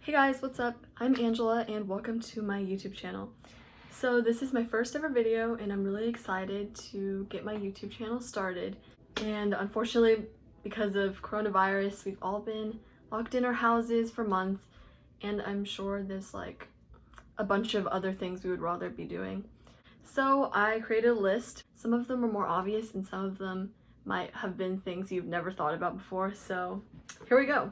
Hey guys, what's up? I'm Angela and welcome to my YouTube channel. So this is my first ever video and I'm really excited to get my YouTube channel started. And unfortunately, because of coronavirus, we've all been locked in our houses for months, and I'm sure there's like a bunch of other things we would rather be doing. So I created a list. Some of them are more obvious and some of them might have been things you've never thought about before. So here we go.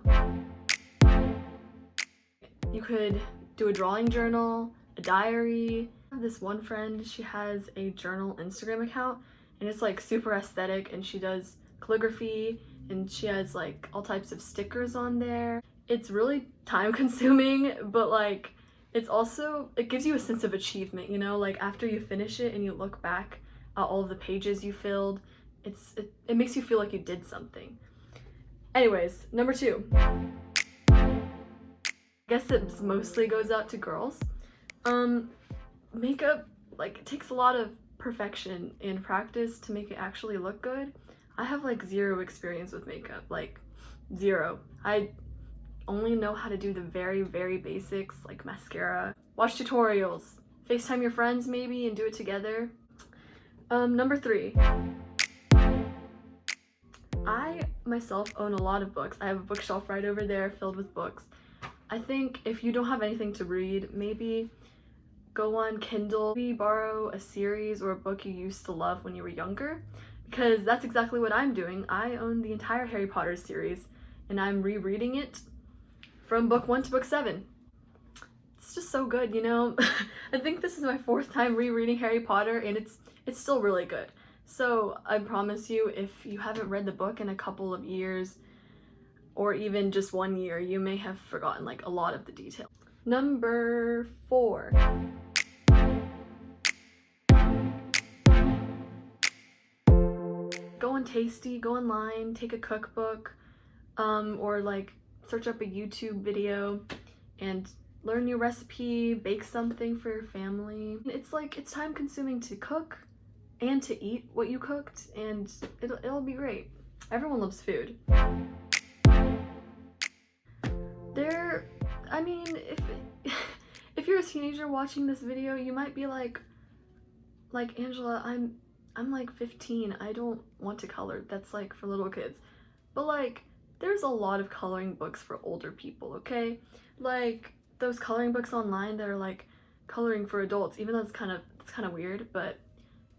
You could do a drawing journal, a diary. I have this one friend, she has a journal Instagram account and it's like super aesthetic, and she does calligraphy and she has like all types of stickers on there. It's really time consuming, but like it gives you a sense of achievement, you know, like after you finish it and you look back at all of the pages you filled, it makes you feel like you did something. Anyways, number 2. I guess it mostly goes out to girls. Makeup, like, it takes a lot of perfection and practice to make it actually look good. I have like zero experience with makeup, like zero. I only know how to do the very, very basics like mascara. Watch tutorials, FaceTime your friends maybe and do it together. Number 3. I myself own a lot of books. I have a bookshelf right over there filled with books. I think if you don't have anything to read, maybe go on Kindle, maybe borrow a series or a book you used to love when you were younger, because that's exactly what I'm doing. I own the entire Harry Potter series and I'm rereading it from book 1 to book 7. It's just so good, you know? I think this is my 4th time rereading Harry Potter and it's still really good. So I promise you, if you haven't read the book in a couple of years, or even just 1 year, you may have forgotten like a lot of the details. Number 4. Go on Tasty, go online, take a cookbook, or like search up a YouTube video and learn your recipe, bake something for your family. It's time consuming to cook and to eat what you cooked, and it'll be great. Everyone loves food. I mean, if you're a teenager watching this video, you might be like Angela, I'm like 15, I don't want to color, that's like for little kids. But like, there's a lot of coloring books for older people, okay? Like those coloring books online that are like coloring for adults, even though it's kind of weird, but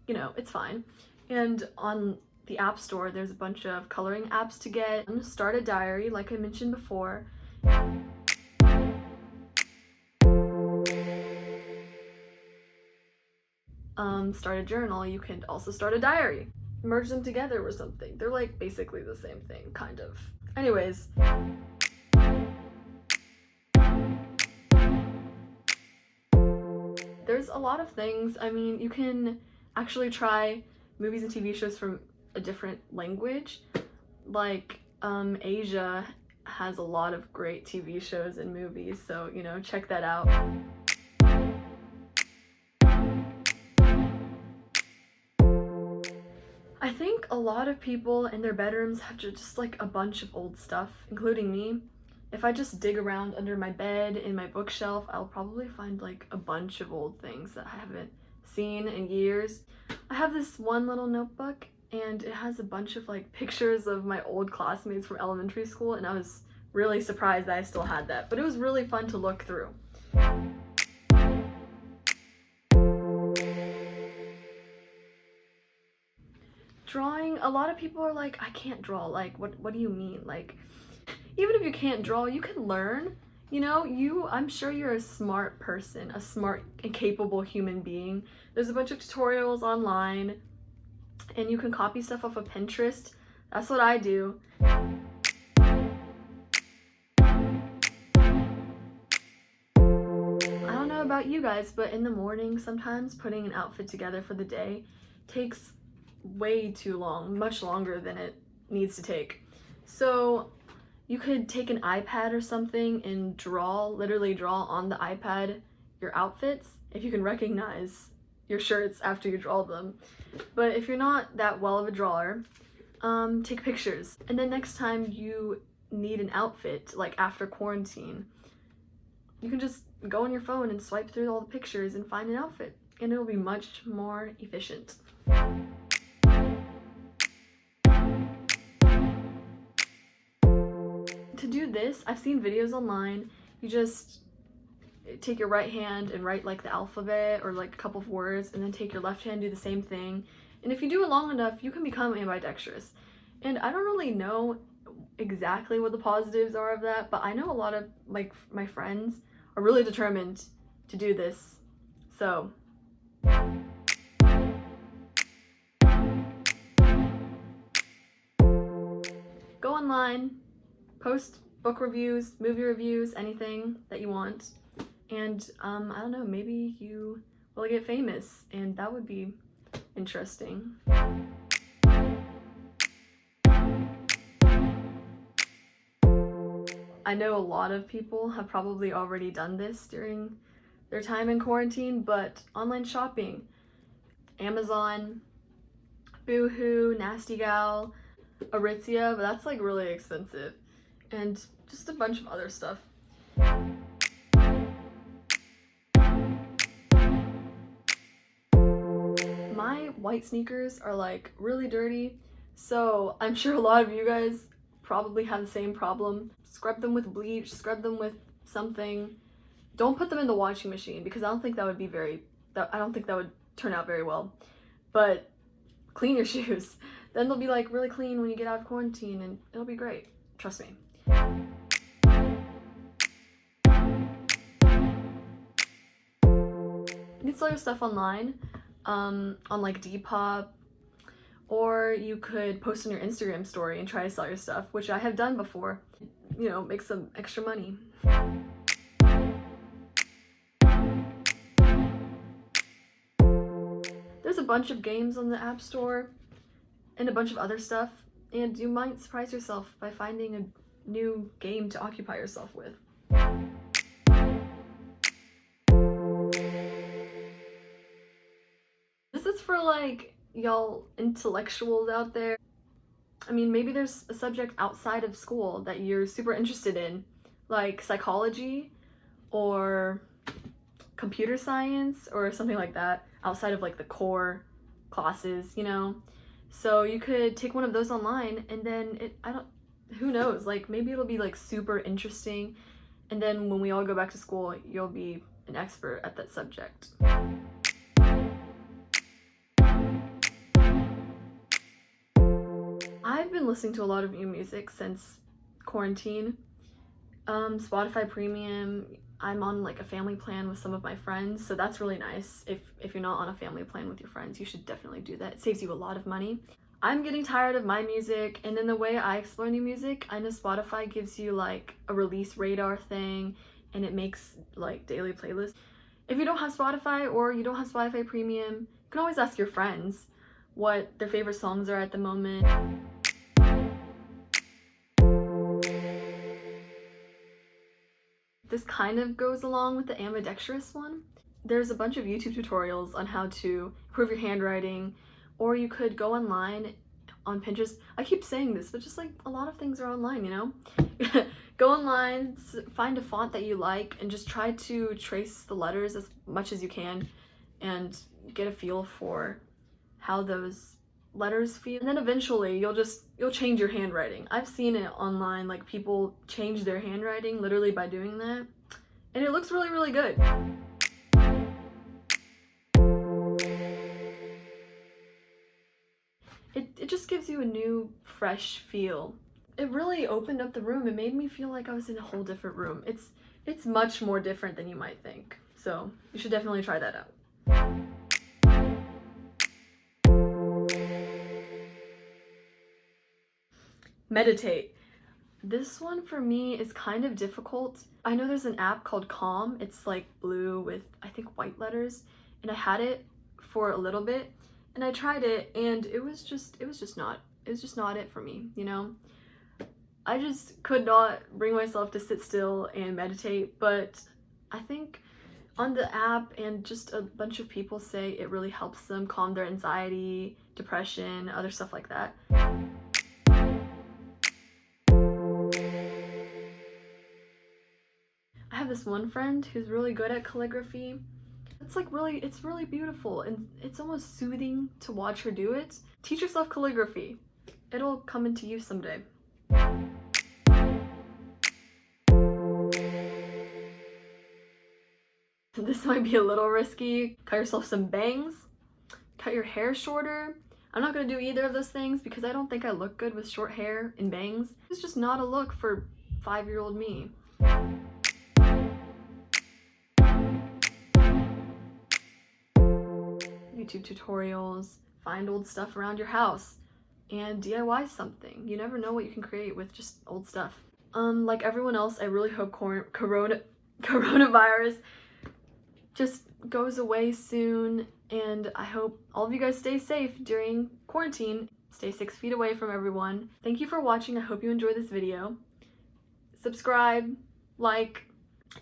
you know, it's fine. And on the App Store, there's a bunch of coloring apps to get. Start a diary, like I mentioned before. Start a journal. You can also start a diary. Merge them together or something. They're like basically the same thing, kind of. Anyways. There's a lot of things. I mean, you can actually try movies and TV shows from a different language. Like, Asia has a lot of great TV shows and movies, so, you know, check that out. I think a lot of people in their bedrooms have just like a bunch of old stuff, including me. If I just dig around under my bed, in my bookshelf, I'll probably find like a bunch of old things that I haven't seen in years. I have this one little notebook and it has a bunch of like pictures of my old classmates from elementary school, and I was really surprised that I still had that, but it was really fun to look through. Drawing, a lot of people are like, I can't draw. Like, what do you mean? Like, even if you can't draw, you can learn. You know, I'm sure you're a smart person, a smart and capable human being. There's a bunch of tutorials online and you can copy stuff off of Pinterest. That's what I do. I don't know about you guys, but in the morning, sometimes putting an outfit together for the day takes way too long, much longer than it needs to take. So you could take an iPad or something and literally draw on the iPad your outfits, if you can recognize your shirts after you draw them. But if you're not that well of a drawer, take pictures. And then next time you need an outfit, like after quarantine, you can just go on your phone and swipe through all the pictures and find an outfit, and it'll be much more efficient. To do this, I've seen videos online. You just take your right hand and write like the alphabet or like a couple of words, and then take your left hand, do the same thing. And if you do it long enough, you can become ambidextrous. And I don't really know exactly what the positives are of that, but I know a lot of like my friends are really determined to do this. So go online, post book reviews, movie reviews, anything that you want. And I don't know, maybe you will get famous, and that would be interesting. I know a lot of people have probably already done this during their time in quarantine, but online shopping, Amazon, Boohoo, Nasty Gal, Aritzia, but that's like really expensive, and just a bunch of other stuff. My white sneakers are like really dirty, so I'm sure a lot of you guys probably have the same problem. Scrub them with bleach, scrub them with something. Don't put them in the washing machine, because I don't think that would turn out very well. But clean your shoes. Then they'll be like really clean when you get out of quarantine, and it'll be great. Trust me. You can sell your stuff online, on like Depop, or you could post on your Instagram story and try to sell your stuff, which I have done before. You know, make some extra money. There's a bunch of games on the App Store and a bunch of other stuff, and you might surprise yourself by finding a new game to occupy yourself with. This is for like y'all intellectuals out there. I mean, maybe there's a subject outside of school that you're super interested in, like psychology or computer science or something like that, outside of like the core classes, you know? So you could take one of those online, and then who knows, like maybe it'll be like super interesting, and then when we all go back to school, you'll be an expert at that subject. I've been listening to a lot of new music since quarantine. Spotify Premium, I'm on like a family plan with some of my friends, so that's really nice. If you're not on a family plan with your friends, you should definitely do that. It saves you a lot of money. I'm getting tired of my music, and then the way I explore new music, I know Spotify gives you like a release radar thing, and it makes like daily playlists. If you don't have Spotify or you don't have Spotify Premium, you can always ask your friends what their favorite songs are at the moment. This kind of goes along with the ambidextrous one. There's a bunch of YouTube tutorials on how to improve your handwriting, or you could go online on Pinterest. I keep saying this, but just like a lot of things are online, you know? Go online, find a font that you like, and just try to trace the letters as much as you can and get a feel for how those letters feel. And then eventually you'll change your handwriting. I've seen it online, like people change their handwriting literally by doing that, and it looks really, really good. It just gives you a new, fresh feel. It really opened up the room. It made me feel like I was in a whole different room. It's much more different than you might think. So you should definitely try that out. Meditate. This one for me is kind of difficult. I know there's an app called Calm. It's like blue with, I think, white letters, and I had it for a little bit, and I tried it, and it was just not it for me, you know? I just could not bring myself to sit still and meditate, but I think on the app and just a bunch of people say it really helps them calm their anxiety, depression, other stuff like that. I have this one friend who's really good at calligraphy. It's really beautiful, and it's almost soothing to watch her do it. Teach yourself calligraphy. It'll come into use someday. This might be a little risky. Cut yourself some bangs. Cut your hair shorter. I'm not gonna do either of those things because I don't think I look good with short hair and bangs. It's just not a look for 5-year-old me. YouTube tutorials, find old stuff around your house, and DIY something. You never know what you can create with just old stuff. Like everyone else, I really hope coronavirus just goes away soon, and I hope all of you guys stay safe during quarantine. Stay 6 feet away from everyone. Thank you for watching. I hope you enjoyed this video. Subscribe, like,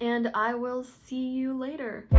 and I will see you later.